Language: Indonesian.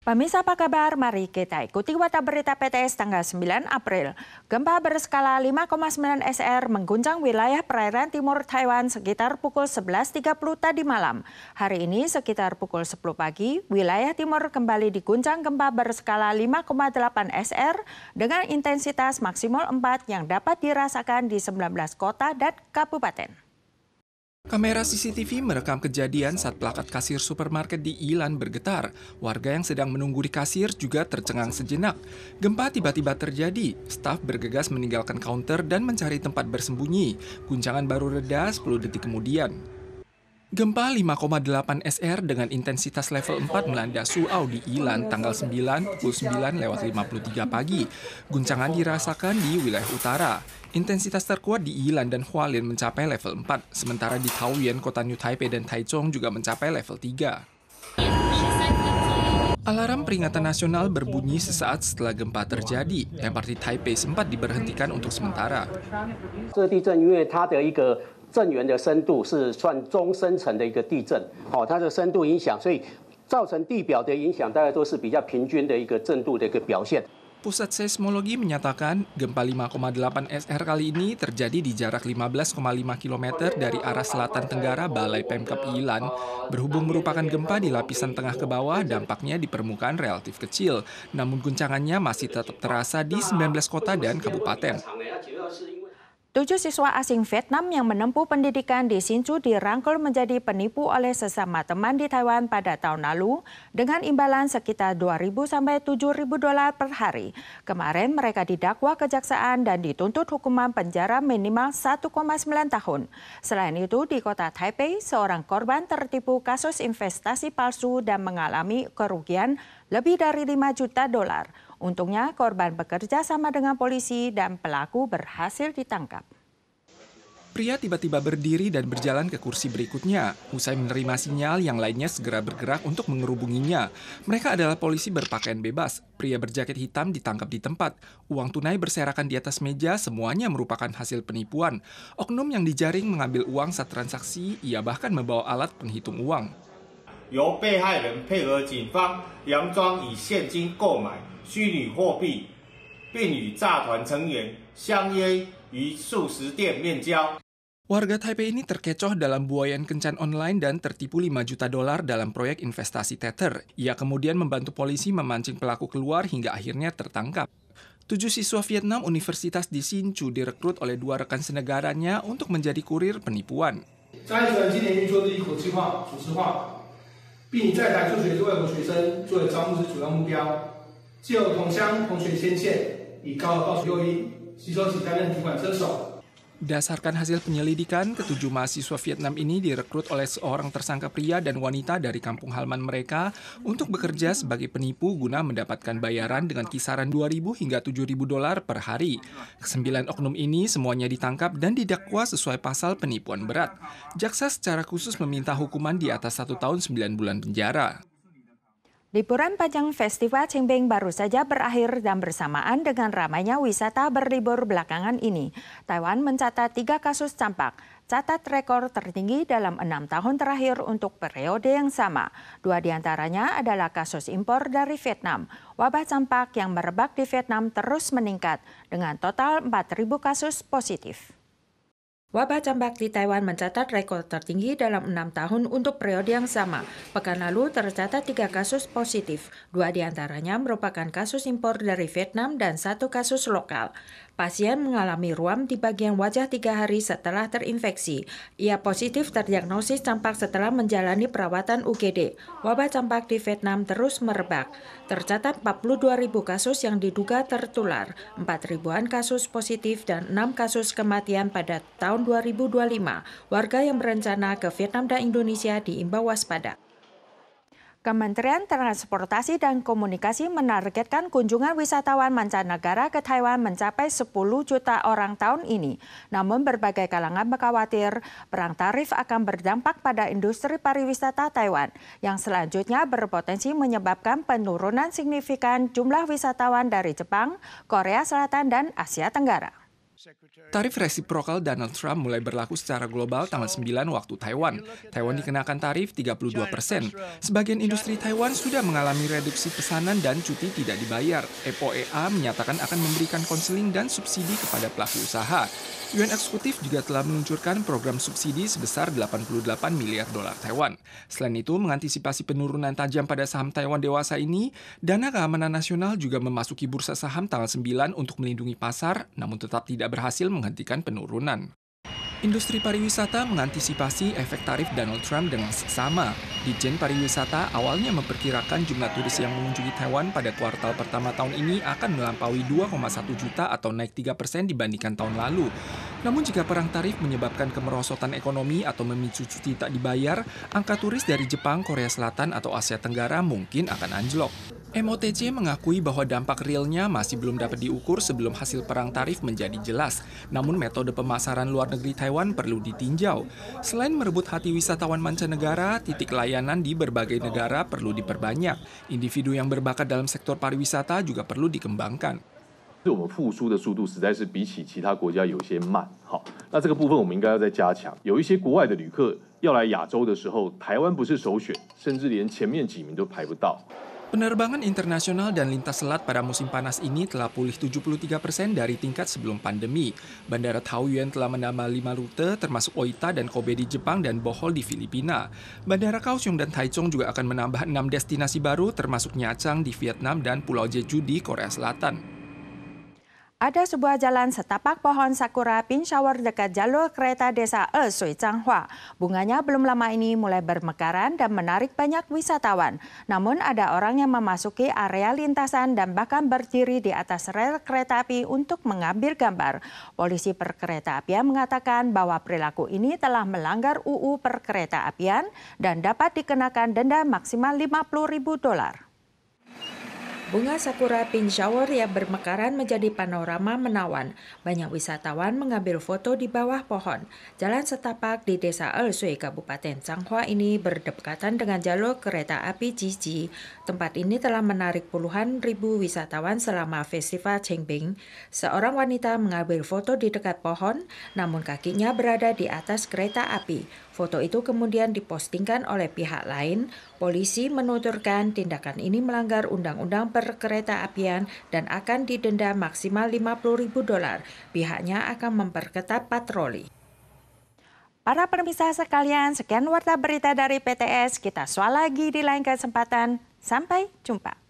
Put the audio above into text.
Pemirsa apa kabar? Mari kita ikuti Warta Berita PTS tanggal 9 April. Gempa berskala 5,9 SR mengguncang wilayah perairan timur Taiwan sekitar pukul 11.30 tadi malam. Hari ini sekitar pukul 10 pagi, wilayah timur kembali diguncang gempa berskala 5,8 SR dengan intensitas maksimal 4 yang dapat dirasakan di 19 kota dan kabupaten. Kamera CCTV merekam kejadian saat plakat kasir supermarket di Ilan bergetar. Warga yang sedang menunggu di kasir juga tercengang sejenak. Gempa tiba-tiba terjadi. Staf bergegas meninggalkan counter dan mencari tempat bersembunyi. Guncangan baru reda 10 detik kemudian. Gempa 5,8 SR dengan intensitas level 4 melanda Suau di Ilan tanggal 9 pukul 9:53 pagi. Guncangan dirasakan di wilayah utara. Intensitas terkuat di Ilan dan Hualien mencapai level 4, sementara di Taoyuan, kota New Taipei dan Taichung juga mencapai level 3. Alarm peringatan nasional berbunyi sesaat setelah gempa terjadi. MRT Taipei sempat diberhentikan untuk sementara. 震源的深度是算中深层的一个地震，它的深度影响，所以造成地表的影响大概都是比较平均的一个震度的一个表现。 Pusat Seismologi menyatakan gempa 5,8 SR kali ini terjadi di jarak 15,5 km dari arah selatan tenggara Balai Pemkab Ilan. Berhubung merupakan gempa di lapisan tengah ke bawah, dampaknya di permukaan relatif kecil. Namun guncangannya masih tetap terasa di 19 kota dan kabupaten. 7 siswa asing Vietnam yang menempuh pendidikan di Hsinchu dirangkul menjadi penipu oleh sesama teman di Taiwan pada tahun lalu dengan imbalan sekitar 2.000 sampai 7.000 dolar per hari. Kemarin mereka didakwa kejaksaan dan dituntut hukuman penjara minimal 1,9 tahun. Selain itu, di kota Taipei, seorang korban tertipu kasus investasi palsu dan mengalami kerugian lebih dari 5 juta dolar. Untungnya korban bekerja sama dengan polisi dan pelaku berhasil ditangkap. Pria tiba-tiba berdiri dan berjalan ke kursi berikutnya. Usai menerima sinyal, yang lainnya segera bergerak untuk mengerubunginya. Mereka adalah polisi berpakaian bebas. Pria berjaket hitam ditangkap di tempat. Uang tunai berserakan di atas meja, semuanya merupakan hasil penipuan. Oknum yang dijaring mengambil uang saat transaksi, ia bahkan membawa alat penghitung uang. 由被害人配合警方佯装以现金购买虚拟货币，并与诈团成员相约于数十店面交。 Warga Taipei ini terkecoh dalam buayan kencan online dan tertipu 5 juta dolar dalam proyek investasi Tether. Ia kemudian membantu polisi memancing pelaku keluar hingga akhirnya tertangkap. 7 siswa Vietnam Universitas di Hsinchu direkrut oleh 2 rekan senegaranya untuk menjadi kurir penipuan. 并以在台就学之外国学生作为招募之主要目标，藉由同乡同学牵线，以高额报酬诱因，吸收其担任提款车手。 Berdasarkan hasil penyelidikan, ke-7 mahasiswa Vietnam ini direkrut oleh seorang tersangka pria dan wanita dari kampung halaman mereka untuk bekerja sebagai penipu guna mendapatkan bayaran dengan kisaran 2.000 hingga 7.000 dolar per hari. Ke-9 oknum ini semuanya ditangkap dan didakwa sesuai pasal penipuan berat. Jaksa secara khusus meminta hukuman di atas 1 tahun 9 bulan penjara. Liburan panjang Festival Qingming baru saja berakhir dan bersamaan dengan ramainya wisata berlibur belakangan ini. Taiwan mencatat 3 kasus campak, catat rekor tertinggi dalam 6 tahun terakhir untuk periode yang sama. 2 diantaranya adalah kasus impor dari Vietnam. Wabah campak yang merebak di Vietnam terus meningkat dengan total 4.000 kasus positif. Wabah campak di Taiwan mencatat rekor tertinggi dalam 6 tahun untuk periode yang sama. Pekan lalu tercatat 3 kasus positif. 2 diantaranya merupakan kasus impor dari Vietnam dan 1 kasus lokal. Pasien mengalami ruam di bagian wajah 3 hari setelah terinfeksi. Ia positif terdiagnosis campak setelah menjalani perawatan UGD. Wabah campak di Vietnam terus merebak. Tercatat 42.000 kasus yang diduga tertular, 4.000-an kasus positif dan 6 kasus kematian pada tahun 2025. Warga yang berencana ke Vietnam dan Indonesia diimbau waspada. Kementerian Transportasi dan Komunikasi menargetkan kunjungan wisatawan mancanegara ke Taiwan mencapai 10 juta orang tahun ini. Namun berbagai kalangan khawatir perang tarif akan berdampak pada industri pariwisata Taiwan yang selanjutnya berpotensi menyebabkan penurunan signifikan jumlah wisatawan dari Jepang, Korea Selatan, dan Asia Tenggara. Tarif resiprokal Donald Trump mulai berlaku secara global tanggal 9 waktu Taiwan. Taiwan dikenakan tarif 32%. Sebagian industri Taiwan sudah mengalami reduksi pesanan dan cuti tidak dibayar. FOEA menyatakan akan memberikan konseling dan subsidi kepada pelaku usaha. UN Eksekutif juga telah meluncurkan program subsidi sebesar 88 miliar dolar Taiwan. Selain itu, mengantisipasi penurunan tajam pada saham Taiwan dewasa ini, Dana Keamanan Nasional juga memasuki bursa saham tanggal 9 untuk melindungi pasar, namun tetap tidak berhasil menghentikan penurunan. Industri pariwisata mengantisipasi efek tarif Donald Trump dengan seksama. Ditjen Pariwisata awalnya memperkirakan jumlah turis yang mengunjungi Taiwan pada kuartal pertama tahun ini akan melampaui 2,1 juta atau naik 3% dibandingkan tahun lalu. Namun jika perang tarif menyebabkan kemerosotan ekonomi atau memicu cuti tak dibayar, angka turis dari Jepang, Korea Selatan, atau Asia Tenggara mungkin akan anjlok. MOTC mengakui bahwa dampak realnya masih belum dapat diukur sebelum hasil perang tarif menjadi jelas. Namun metode pemasaran luar negeri Taiwan perlu ditinjau. Selain merebut hati wisatawan mancanegara, titik layanan di berbagai negara perlu diperbanyak. Individu yang berbakat dalam sektor pariwisata juga perlu dikembangkan. 我们复苏的速度实在是比起其他国家有些慢，好，那这个部分我们应该要再加强。有一些国外的旅客要来亚洲的时候，台湾不是首选，甚至连前面几名都排不到。 Penerbangan internasional dan lintas selat pada musim panas ini telah pulih 73% dari tingkat sebelum pandemi. Bandara Taoyuan telah menambah 5 rute termasuk Oita dan Kobe di Jepang dan Bohol di Filipina. Bandara Kaohsiung dan Taichung juga akan menambah 6 destinasi baru termasuk Nha Trang di Vietnam dan Pulau Jeju di Korea Selatan. Ada sebuah jalan setapak pohon sakura pink shower dekat jalur kereta desa Sui Changhua. Bunganya belum lama ini mulai bermekaran dan menarik banyak wisatawan. Namun ada orang yang memasuki area lintasan dan bahkan berdiri di atas rel kereta api untuk mengambil gambar. Polisi Perkeretaapian mengatakan bahwa perilaku ini telah melanggar UU Perkeretaapian dan dapat dikenakan denda maksimal $50.000. Bunga sakura pink shower yang bermekaran menjadi panorama menawan. Banyak wisatawan mengambil foto di bawah pohon. Jalan setapak di Desa Sui, Kabupaten Changhua ini berdekatan dengan jalur kereta api Jiji. Tempat ini telah menarik puluhan ribu wisatawan selama festival Qingming. Seorang wanita mengambil foto di dekat pohon, namun kakinya berada di atas kereta api. Foto itu kemudian dipostingkan oleh pihak lain. Polisi menuturkan tindakan ini melanggar Undang-Undang Perkeretaapian dan akan didenda maksimal $50.000. Pihaknya akan memperketat patroli. Para pemirsa sekalian, sekian warta berita dari PTS. Kita soal lagi di lain kesempatan. Sampai jumpa.